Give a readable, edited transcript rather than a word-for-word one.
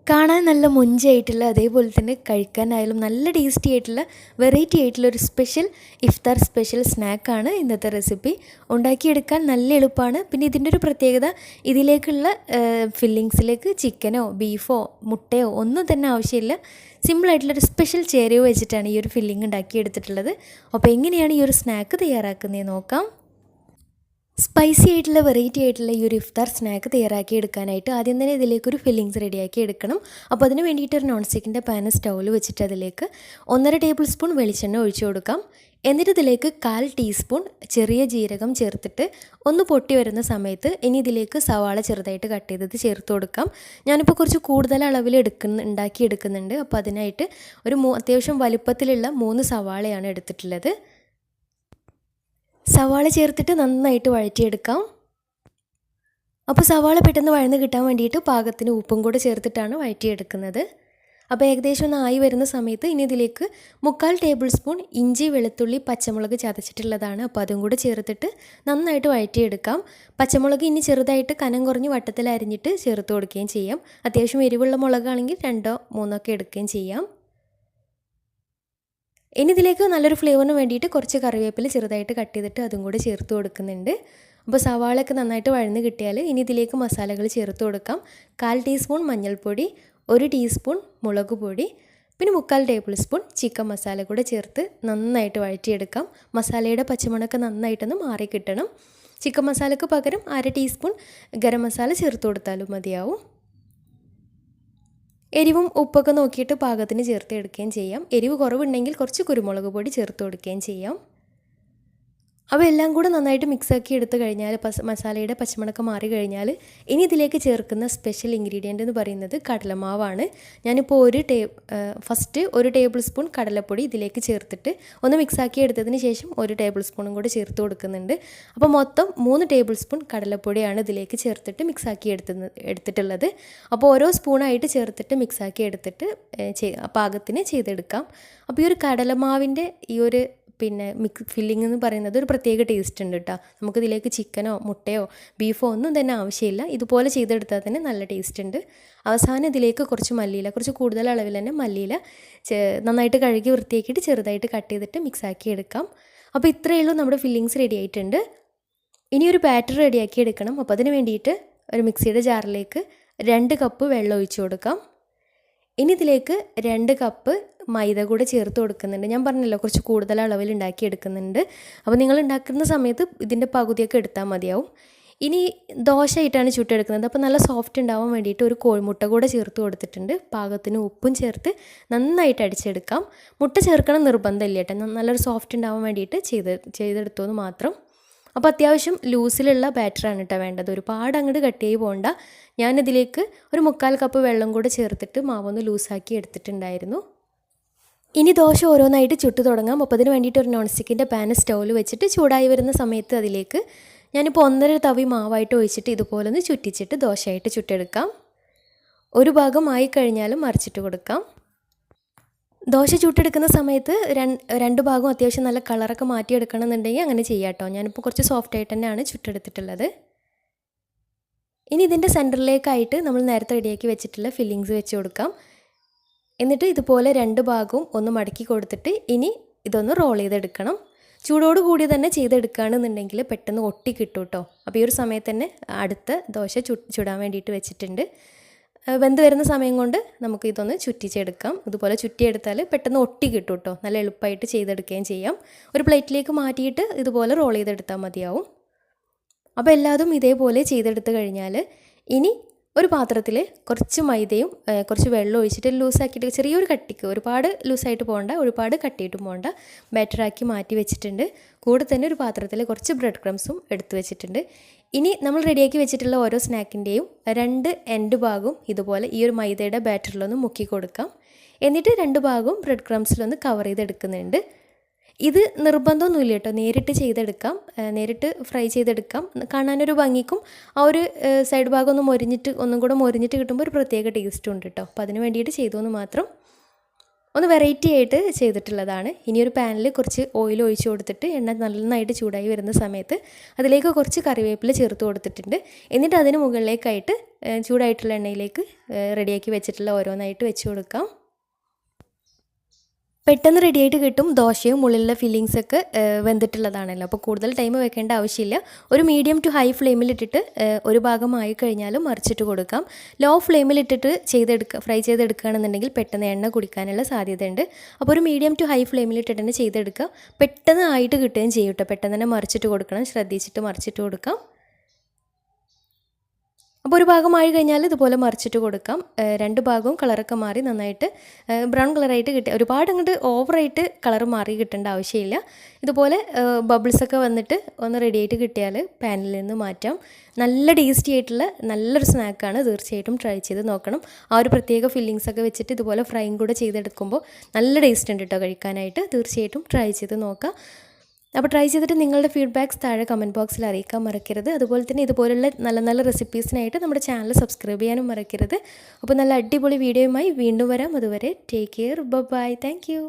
കാണാൻ നല്ല മൊഞ്ചായിട്ടുള്ള അതേപോലെ തന്നെ കഴിക്കാനായാലും നല്ല ടേസ്റ്റി ആയിട്ടുള്ള വെറൈറ്റി ആയിട്ടുള്ള ഒരു ഇഫ്താർ സ്പെഷ്യൽ സ്നാക്കാണ് ഇന്നത്തെ റെസിപ്പി. ഉണ്ടാക്കിയെടുക്കാൻ നല്ല എളുപ്പമാണ്. പിന്നെ ഇതിൻ്റെ ഒരു പ്രത്യേകത, ഇതിലേക്കുള്ള ഫില്ലിങ്സിലേക്ക് ചിക്കനോ ബീഫോ മുട്ടയോ ഒന്നും തന്നെ ആവശ്യമില്ല. സിമ്പിളായിട്ടുള്ളൊരു സ്പെഷ്യൽ ചേരുവ വെച്ചിട്ടാണ് ഈ ഒരു ഫില്ലിങ് ഉണ്ടാക്കിയെടുത്തിട്ടുള്ളത്. അപ്പോൾ എങ്ങനെയാണ് ഈ ഒരു സ്നാക്ക് തയ്യാറാക്കുന്നത് നോക്കാം. സ്പൈസി ആയിട്ടുള്ള വെറൈറ്റി ആയിട്ടുള്ള ഈ ഒരു ഇഫ്താർ സ്നാക്ക് തയ്യാറാക്കി എടുക്കാനായിട്ട് ആദ്യം തന്നെ ഇതിലേക്കൊരു ഫില്ലിങ്സ് റെഡിയാക്കി എടുക്കണം. അപ്പോൾ അതിന് വേണ്ടിയിട്ട് ഒരു നോൺ സ്റ്റിക്കിൻ്റെ പാൻ സ്റ്റൗവിൽ വെച്ചിട്ട് അതിലേക്ക് 1.5 ടേബിൾ സ്പൂൺ വെളിച്ചെണ്ണ ഒഴിച്ചു കൊടുക്കാം. എന്നിട്ട് ഇതിലേക്ക് 1/4 ടീസ്പൂൺ ചെറിയ ജീരകം ചേർത്തിട്ട് ഒന്ന് പൊട്ടി വരുന്ന സമയത്ത് ഇനി ഇതിലേക്ക് സവാള ചെറുതായിട്ട് കട്ട് ചെയ്തത് ചേർത്ത് കൊടുക്കാം. ഞാനിപ്പോൾ കുറച്ച് കൂടുതൽ അളവിൽ ഉണ്ടാക്കിയെടുക്കുന്നുണ്ട്. അപ്പോൾ അതിനായിട്ട് ഒരു അത്യാവശ്യം വലുപ്പത്തിലുള്ള 3 സവാളയാണ് എടുത്തിട്ടുള്ളത്. സവാള ചേർത്തിട്ട് നന്നായിട്ട് വഴറ്റിയെടുക്കാം. അപ്പോൾ സവാള പെട്ടെന്ന് വഴന്ന് കിട്ടാൻ വേണ്ടിയിട്ട് പാകത്തിന് ഉപ്പും കൂടെ ചേർത്തിട്ടാണ് വഴറ്റിയെടുക്കുന്നത്. അപ്പോൾ ഏകദേശം ഒന്ന് ആയി വരുന്ന സമയത്ത് ഇനി ഇതിലേക്ക് 3/4 ടേബിൾ സ്പൂൺ ഇഞ്ചി വെളുത്തുള്ളി പച്ചമുളക് ചതച്ചിട്ടുള്ളതാണ്. അപ്പോൾ അതും കൂടെ ചേർത്തിട്ട് നന്നായിട്ട് വഴറ്റിയെടുക്കാം. പച്ചമുളക് ഇനി ചെറുതായിട്ട് കനം കുറഞ്ഞ് വട്ടത്തിൽ അരിഞ്ഞിട്ട് ചേർത്ത് കൊടുക്കുകയും ചെയ്യാം. അത്യാവശ്യം എരിവുള്ള മുളകാണെങ്കിൽ 2 or 3 ഒക്കെ എടുക്കുകയും ചെയ്യാം. ഇനി ഇതിലേക്ക് നല്ലൊരു ഫ്ലേവറിന് വേണ്ടിയിട്ട് കുറച്ച് കറിവേപ്പില ചെറുതായിട്ട് കട്ട് ചെയ്തിട്ട് അതും കൂടെ ചേർത്ത് കൊടുക്കുന്നുണ്ട്. അപ്പോൾ സവാളയൊക്കെ നന്നായിട്ട് വഴന്ന് കിട്ടിയാൽ ഇനി ഇതിലേക്ക് മസാലകൾ ചേർത്ത് കൊടുക്കാം. 1/4 ടീസ്പൂൺ മഞ്ഞൾപ്പൊടി, 1 ടീസ്പൂൺ മുളക് പൊടി, പിന്നെ 3/4 ടേബിൾ സ്പൂൺ ചിക്കൻ മസാല കൂടെ ചേർത്ത് നന്നായിട്ട് വഴറ്റിയെടുക്കാം. മസാലയുടെ പച്ചമണമൊക്കെ നന്നായിട്ടൊന്ന് മാറി കിട്ടണം. ചിക്കൻ മസാലയ്ക്ക് പകരം 1/2 ടീസ്പൂൺ ഗരം മസാല ചേർത്ത് കൊടുത്താലും മതിയാവും. എരിവും ഉപ്പൊക്കെ നോക്കിയിട്ട് പാകത്തിന് ചേർത്ത് എടുക്കുകയും ചെയ്യാം. എരിവ് കുറവുണ്ടെങ്കിൽ കുറച്ച് കുരുമുളക് പൊടി ചേർത്ത് കൊടുക്കുകയും ചെയ്യാം. അപ്പോൾ എല്ലാം കൂടെ നന്നായിട്ട് മിക്സാക്കി എടുത്തു കഴിഞ്ഞാൽ മസാലയുടെ പച്ചമണക്ക മാറി കഴിഞ്ഞാൽ ഇനി ഇതിലേക്ക് ചേർക്കുന്ന സ്പെഷ്യൽ ഇൻഗ്രീഡിയൻ്റ് എന്ന് പറയുന്നത് കടലമാവാണ്. ഞാനിപ്പോൾ ഫസ്റ്റ് 1 ടേബിൾ സ്പൂൺ കടലപ്പൊടി ഇതിലേക്ക് ചേർത്തിട്ട് ഒന്ന് മിക്സാക്കി എടുത്തതിന് ശേഷം 1 ടേബിൾ സ്പൂണും കൂടെ ചേർത്ത് കൊടുക്കുന്നുണ്ട്. അപ്പോൾ മൊത്തം 3 ടേബിൾ സ്പൂൺ കടലപ്പൊടിയാണ് ഇതിലേക്ക് ചേർത്തിട്ട് മിക്സാക്കി എടുത്തിട്ടുള്ളത്. അപ്പോൾ ഓരോ സ്പൂണായിട്ട് ചേർത്തിട്ട് മിക്സാക്കി എടുത്തിട്ട് പാകത്തിന് ചെയ്തെടുക്കാം. അപ്പോൾ ഈ ഒരു കടലമാവിൻ്റെ ഈ ഒരു ഫില്ലിംഗ് എന്ന് പറയുന്നത് ഒരു പ്രത്യേക ടേസ്റ്റ് ഉണ്ട് കേട്ടോ. നമുക്കിതിലേക്ക് ചിക്കനോ മുട്ടയോ ബീഫോ ഒന്നും തന്നെ ആവശ്യമില്ല. ഇതുപോലെ ചെയ്തെടുത്താൽ തന്നെ നല്ല ടേസ്റ്റ് ഉണ്ട്. അവസാനം ഇതിലേക്ക് കുറച്ച് മല്ലിയില, കുറച്ച് കൂടുതൽ അളവിൽ തന്നെ മല്ലിയില നന്നായിട്ട് കഴുകി വൃത്തിയാക്കിയിട്ട് ചെറുതായിട്ട് കട്ട് ചെയ്തിട്ട് മിക്സാക്കി എടുക്കാം. അപ്പോൾ ഇത്രയേ ഉള്ളൂ, നമ്മുടെ ഫില്ലിങ്സ് റെഡി ആയിട്ടുണ്ട്. ഇനി ഒരു ബാറ്റർ റെഡിയാക്കി എടുക്കണം. അപ്പോൾ അതിന് വേണ്ടിയിട്ട് ഒരു മിക്സിയുടെ ജാറിലേക്ക് 2 കപ്പ് വെള്ളം ഒഴിച്ചു കൊടുക്കാം. ഇനി ഇതിലേക്ക് 2 കപ്പ് മൈദ കൂടെ ചേർത്ത് കൊടുക്കുന്നുണ്ട്. ഞാൻ പറഞ്ഞല്ലോ കുറച്ച് കൂടുതൽ അളവിൽ ഉണ്ടാക്കിയെടുക്കുന്നുണ്ട്. അപ്പോൾ നിങ്ങൾ ഉണ്ടാക്കുന്ന സമയത്ത് ഇതിൻ്റെ പകുതിയൊക്കെ എടുത്താൽ മതിയാവും. ഇനി ദോശയായിട്ടാണ് ചുട്ടെടുക്കുന്നത്. അപ്പോൾ നല്ല സോഫ്റ്റ് ഉണ്ടാവാൻ വേണ്ടിയിട്ട് ഒരു കോഴിമുട്ട കൂടെ ചേർത്ത് കൊടുത്തിട്ടുണ്ട്. പാകത്തിന് ഉപ്പും ചേർത്ത് നന്നായിട്ട് അടിച്ചെടുക്കാം. മുട്ട ചേർക്കണം നിർബന്ധമില്ല കേട്ടോ. നല്ലൊരു സോഫ്റ്റ് ഉണ്ടാവാൻ വേണ്ടിയിട്ട് ചെയ്തെടുത്തോന്ന് മാത്രം. അപ്പോൾ അത്യാവശ്യം ലൂസിലുള്ള ബാറ്ററാണ് കേട്ടോ വേണ്ടത്. ഒരുപാട് അങ്ങോട്ട് കട്ടിയായി പോകണ്ട. ഞാനിതിലേക്ക് ഒരു 3/4 കപ്പ് വെള്ളം കൂടെ ചേർത്തിട്ട് മാവൊന്ന് ലൂസാക്കി എടുത്തിട്ടുണ്ടായിരുന്നു. ഇനി ദോശ ഓരോന്നായിട്ട് ചുട്ട് തുടങ്ങാം. അപ്പോൾ അതിന് വേണ്ടിയിട്ട് ഒരു നോൺ സ്റ്റിക്കിൻ്റെ പാൻ സ്റ്റൗവിൽ വെച്ചിട്ട് ചൂടായി വരുന്ന സമയത്ത് അതിലേക്ക് ഞാനിപ്പോൾ 1.5 തവി മാവായിട്ട് ഒഴിച്ചിട്ട് ഇതുപോലെ ഒന്ന് ചുറ്റിച്ചിട്ട് ദോശയായിട്ട് ചുട്ടെടുക്കാം. ഒരു ഭാഗം ആയി കഴിഞ്ഞാലും മറിച്ചിട്ട് കൊടുക്കാം. ദോശ ചുട്ടെടുക്കുന്ന സമയത്ത് 2 ഭാഗവും അത്യാവശ്യം നല്ല കളറൊക്കെ മാറ്റിയെടുക്കണം എന്നുണ്ടെങ്കിൽ അങ്ങനെ ചെയ്യാം കേട്ടോ. ഞാനിപ്പോൾ കുറച്ച് സോഫ്റ്റ് ആയിട്ട് തന്നെയാണ് ചുട്ടെടുത്തിട്ടുള്ളത്. ഇനി ഇതിൻ്റെ സെൻറ്ററിലേക്കായിട്ട് നമ്മൾ നേരത്തെ റെഡിയാക്കി വെച്ചിട്ടുള്ള ഫില്ലിങ്സ് വെച്ച് കൊടുക്കാം. എന്നിട്ട് ഇതുപോലെ 2 ഭാഗവും ഒന്ന് മടക്കി കൊടുത്തിട്ട് ഇനി ഇതൊന്ന് റോൾ ചെയ്തെടുക്കണം. ചൂടോട് കൂടി തന്നെ ചെയ്തെടുക്കുകയാണെന്നുണ്ടെങ്കിൽ പെട്ടെന്ന് ഒട്ടി കിട്ടും കേട്ടോ. അപ്പോൾ ഈ ഒരു സമയത്ത് തന്നെ അടുത്ത ദോശ ചുടാൻ വേണ്ടിയിട്ട് വെച്ചിട്ടുണ്ട്. വെന്ത് വരുന്ന സമയം കൊണ്ട് നമുക്ക് ഇതൊന്ന് ചുറ്റിച്ചെടുക്കാം. ഇതുപോലെ ചുറ്റിയെടുത്താൽ പെട്ടെന്ന് ഒട്ടി കിട്ടും കേട്ടോ. നല്ല എളുപ്പമായിട്ട് ചെയ്തെടുക്കുകയും ചെയ്യാം. ഒരു പ്ലേറ്റിലേക്ക് മാറ്റിയിട്ട് ഇതുപോലെ റോൾ ചെയ്തെടുത്താൽ മതിയാവും. അപ്പോൾ എല്ലാതും ഇതേപോലെ ചെയ്തെടുത്ത് കഴിഞ്ഞാൽ ഇനി ഒരു പാത്രത്തിൽ കുറച്ച് മൈദയും കുറച്ച് വെള്ളം ഒഴിച്ചിട്ട് ലൂസാക്കിയിട്ട് ചെറിയൊരു കട്ടിക്ക്, ഒരുപാട് ലൂസായിട്ട് പോകണ്ട, ഒരുപാട് കട്ടിയിട്ടും പോകണ്ട, ബാറ്ററാക്കി മാറ്റി വെച്ചിട്ടുണ്ട്. കൂടെ തന്നെ ഒരു പാത്രത്തിൽ കുറച്ച് ബ്രെഡ് ക്രംസും എടുത്ത് വെച്ചിട്ടുണ്ട്. ഇനി നമ്മൾ റെഡിയാക്കി വെച്ചിട്ടുള്ള ഓരോ സ്നാക്കിൻ്റെയും 2 എൻഡ് ഭാഗവും ഇതുപോലെ ഈ ഒരു മൈദയുടെ ബാറ്ററിലൊന്ന് മുക്കി കൊടുക്കാം. എന്നിട്ട് 2 ഭാഗവും ബ്രെഡ് ക്രംസിലൊന്ന് കവർ ചെയ്തെടുക്കുന്നുണ്ട്. ഇത് നിർബന്ധമൊന്നുമില്ല കേട്ടോ. നേരിട്ട് ചെയ്തെടുക്കാം, നേരിട്ട് ഫ്രൈ ചെയ്തെടുക്കാം. കാണാനൊരു ഭംഗിക്കും ആ ഒരു സൈഡ് ഭാഗം ഒന്നും കൂടെ മൊരിഞ്ഞിട്ട് കിട്ടുമ്പോൾ ഒരു പ്രത്യേക ടേസ്റ്റും ഉണ്ട് കേട്ടോ. അപ്പോൾ അതിന് വേണ്ടിയിട്ട് ചെയ്തോന്ന് മാത്രം. ഒന്ന് വെറൈറ്റി ആയിട്ട് ചെയ്തിട്ടുള്ളതാണ്. ഇനിയൊരു പാനിൽ കുറച്ച് ഓയിൽ ഒഴിച്ച് കൊടുത്തിട്ട് എണ്ണ നന്നായിട്ട് ചൂടായി വരുന്ന സമയത്ത് അതിലേക്ക് കുറച്ച് കറിവേപ്പില ചേർത്ത് കൊടുത്തിട്ടുണ്ട്. എന്നിട്ട് അതിന് മുകളിലേക്കായിട്ട് ചൂടായിട്ടുള്ള എണ്ണയിലേക്ക് റെഡിയാക്കി വെച്ചിട്ടുള്ള ഓരോന്നായിട്ട് വെച്ച് കൊടുക്കാം. പെട്ടെന്ന് റെഡിയായിട്ട് കിട്ടും. ദോശയും ഉള്ളിലുള്ള ഫില്ലിങ്സൊക്കെ വെന്തിട്ടുള്ളതാണല്ലോ, അപ്പോൾ കൂടുതൽ ടൈം വെക്കേണ്ട ആവശ്യമില്ല. ഒരു മീഡിയം ടു ഹൈ ഫ്ലെയിമിലിട്ടിട്ട് ഒരു ഭാഗമായി കഴിഞ്ഞാലും മറിച്ചിട്ട് കൊടുക്കാം. ലോ ഫ്ലെയിമിലിട്ടിട്ട് ഫ്രൈ ചെയ്തെടുക്കുകയാണെന്നുണ്ടെങ്കിൽ പെട്ടെന്ന് എണ്ണ കുടിക്കാനുള്ള സാധ്യതയുണ്ട്. അപ്പോൾ ഒരു മീഡിയം ടു ഹൈ ഫ്ലെയിമിലിട്ടിട്ട് തന്നെ ചെയ്തെടുക്കുക. പെട്ടെന്ന് ആയിട്ട് കിട്ടുകയും ചെയ്യും കേട്ടോ. പെട്ടെന്ന് തന്നെ മറിച്ചിട്ട് കൊടുക്കണം, ശ്രദ്ധിച്ചിട്ട് മറിച്ചിട്ട് കൊടുക്കാം. അപ്പോൾ ഒരു ഭാഗമായി കഴിഞ്ഞാൽ ഇതുപോലെ മറിച്ചിട്ട് കൊടുക്കാം. രണ്ട് ഭാഗവും കളറൊക്കെ മാറി നന്നായിട്ട് ബ്രൗൺ കളറായിട്ട് കിട്ടുക. ഒരുപാട് അങ്ങോട്ട് ഓവറായിട്ട് കളർ മാറി കിട്ടേണ്ട ആവശ്യമില്ല. ഇതുപോലെ ബബിൾസൊക്കെ വന്നിട്ട് ഒന്ന് റെഡിയായിട്ട് കിട്ടിയാൽ പാനിൽ നിന്ന് മാറ്റാം. നല്ല ടേസ്റ്റി ആയിട്ടുള്ള നല്ലൊരു സ്നാക്കാണ്. തീർച്ചയായിട്ടും ട്രൈ ചെയ്ത് നോക്കണം. ആ ഒരു പ്രത്യേക ഫില്ലിങ്സൊക്കെ വെച്ചിട്ട് ഇതുപോലെ ഫ്രൈയും കൂടെ ചെയ്തെടുക്കുമ്പോൾ നല്ല ടേസ്റ്റ് ഉണ്ട് കേട്ടോ കഴിക്കാനായിട്ട്. തീർച്ചയായിട്ടും ട്രൈ ചെയ്ത് നോക്കാം. അപ്പോൾ ട്രൈ ചെയ്തിട്ട് നിങ്ങളുടെ ഫീഡ്ബാക്ക്സ് താഴെ കമൻറ്റ് ബോക്സിൽ അറിയിക്കാൻ മറക്കരുത്. അതുപോലെ തന്നെ ഇതുപോലുള്ള നല്ല നല്ല റെസിപ്പീസിനായിട്ട് നമ്മുടെ ചാനൽ സബ്സ്ക്രൈബ് ചെയ്യാനും മറക്കരുത്. അപ്പോൾ നല്ല അടിപൊളി വീഡിയോയുമായി വീണ്ടും വരാം. അതുവരെ take care, bye, thank U.